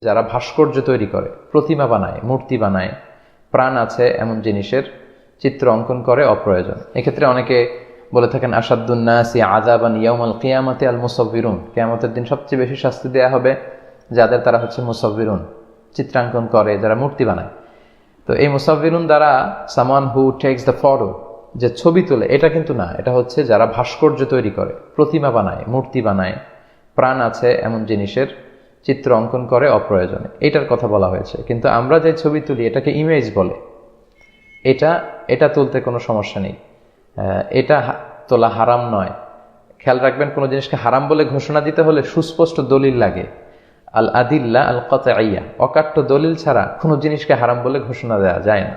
যারা ভাস্কর্য তৈরি করে, প্রতিমা বানায়, মূর্তি বানায়, প্রাণ আছে এমন জিনিসের চিত্র অঙ্কন করে অপ্রয়োজন। এক্ষেত্রে অনেকে বলে থাকেন আসাদুন্নাসি আযাবান ইয়াউমাল কিয়ামাতি আল মুসাব্বিরুন, কিয়ামতের দিন সবচেয়ে বেশি শাস্তি দেয়া হবে যাদের, তারা হচ্ছে মুসাব্বিরুন, চিত্রাঙ্কন করে, যারা মূর্তি বানায়। তো এই মুসাব্বিরুন দ্বারা সামান হু টেক্স দ্য ফটো, যে ছবি তোলে, এটা কিন্তু না। এটা হচ্ছে যারা ভাস্কর্য তৈরি করে, প্রতিমা বানায়, মূর্তি বানায়, প্রাণ আছে এমন জিনিসের চিত্র অঙ্কন করে অপ্রয়োজনে, এটার কথা বলা হয়েছে। কিন্তু আমরা যে ছবি তুলি এটাকে ইমেজ বলে, এটা তুলতে কোনো সমস্যা নেই, এটা তোলা হারাম নয়। খেয়াল রাখবেন, কোনো জিনিসকে হারাম বলে ঘোষণা দিতে হলে সুস্পষ্ট দলিল লাগে। আল আদিল্লা আল কাতঈয়া, অকাট্য দলিল ছাড়া কোনো জিনিসকে হারাম বলে ঘোষণা দেওয়া যায় না।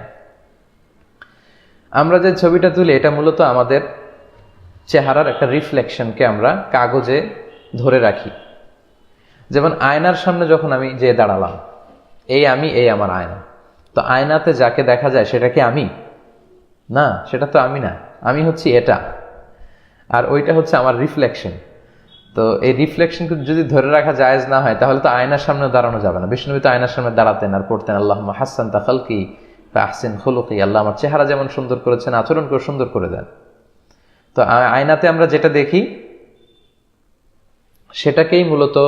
আমরা যে ছবিটা তুলি এটা মূলত আমাদের চেহারার একটা রিফ্লেকশনকে আমরা কাগজে ধরে রাখি। যেমন আয়নার সামনে যখন আমি যে দাঁড়ালাম, এই আমার আয়না, তো আয়নাতে যাকে দেখা যায় সেটা কি আমি? না, সেটা তো আমি না, আমি হচ্ছি এটা, আর ওইটা হচ্ছে আমার রিফ্লেকশন। তো এই রিফ্লেকশন যদি ধরে রাখা জায়েজ না হয়, তাহলে তো আয়নার সামনে দাঁড়ানো যাবে না। বিষ্ণু তো আয়নার সামনে দাঁড়াতেন আর পড়তেন আল্লাহুম্মা হাসসানতা খালকি ফা আহসিন খুলুকি, আল্লাহ আমার চেহারা যেমন সুন্দর করেছেন আচরণ করে সুন্দর করে দেন। তো আয়নাতে আমরা যেটা দেখি সেটাকেই মূলত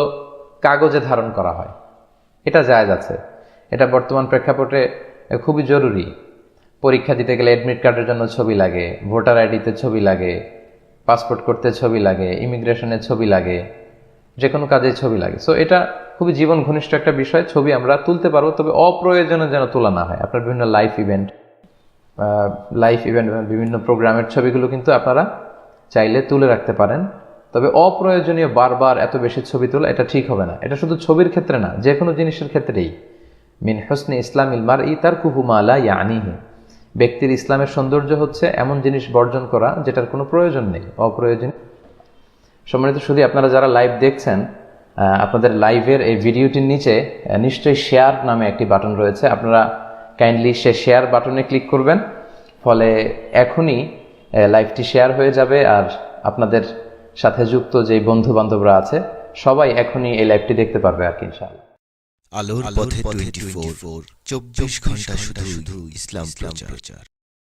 কাগজে ধারণ করা হয়, এটা জায়েজ আছে। এটা বর্তমান প্রেক্ষাপটে খুবই জরুরি। পরীক্ষা দিতে গেলে অ্যাডমিট কার্ডের জন্য ছবি লাগে, ভোটার আইডিতে ছবি লাগে, পাসপোর্ট করতে ছবি লাগে, ইমিগ্রেশনের ছবি লাগে, যে কোনো কাজে ছবি লাগে। সো এটা খুবই জীবন ঘনিষ্ঠ একটা বিষয়। ছবি আমরা তুলতে পারবো, তবে অপ্রয়োজনে যেন তোলা না হয়। আপনার বিভিন্ন লাইফ ইভেন্ট বিভিন্ন প্রোগ্রামের ছবিগুলো কিন্তু আপনারা চাইলে তুলে রাখতে পারেন, তবে অপ্রয়োজনীয় বারবার এত বেশি ছবি তোলা এটা ঠিক হবে না। এটা শুধু ছবির ক্ষেত্রে না, যে কোনো জিনিসের ক্ষেত্রেই। মিন হুসনি ইসলামিল মারই তারকুহু মা লা ইয়ানিহি, ব্যক্তির ইসলামের সৌন্দর্য হচ্ছে এমন জিনিস বর্জন করা যেটার কোনো প্রয়োজন নেই, অপ্রয়োজনীয়। সম্মানিত শুধু আপনারা যারা লাইভ দেখছেন, আপনাদের লাইভের এই ভিডিওটির নিচে নিশ্চয়ই শেয়ার নামে একটি বাটন রয়েছে। আপনারা কাইন্ডলি সে শেয়ার বাটনে ক্লিক করবেন, ফলে এখনই লাইভটি শেয়ার হয়ে যাবে, আর আপনাদের সাথে যুক্ত যে বন্ধু বান্ধবরা আছে সবাই এখনই এই লাইভটি দেখতে পারবে আর কি, ইনশাআল্লাহ। আলোর পথে 24, 24 ঘন্টা শুধু ইসলাম প্রচার।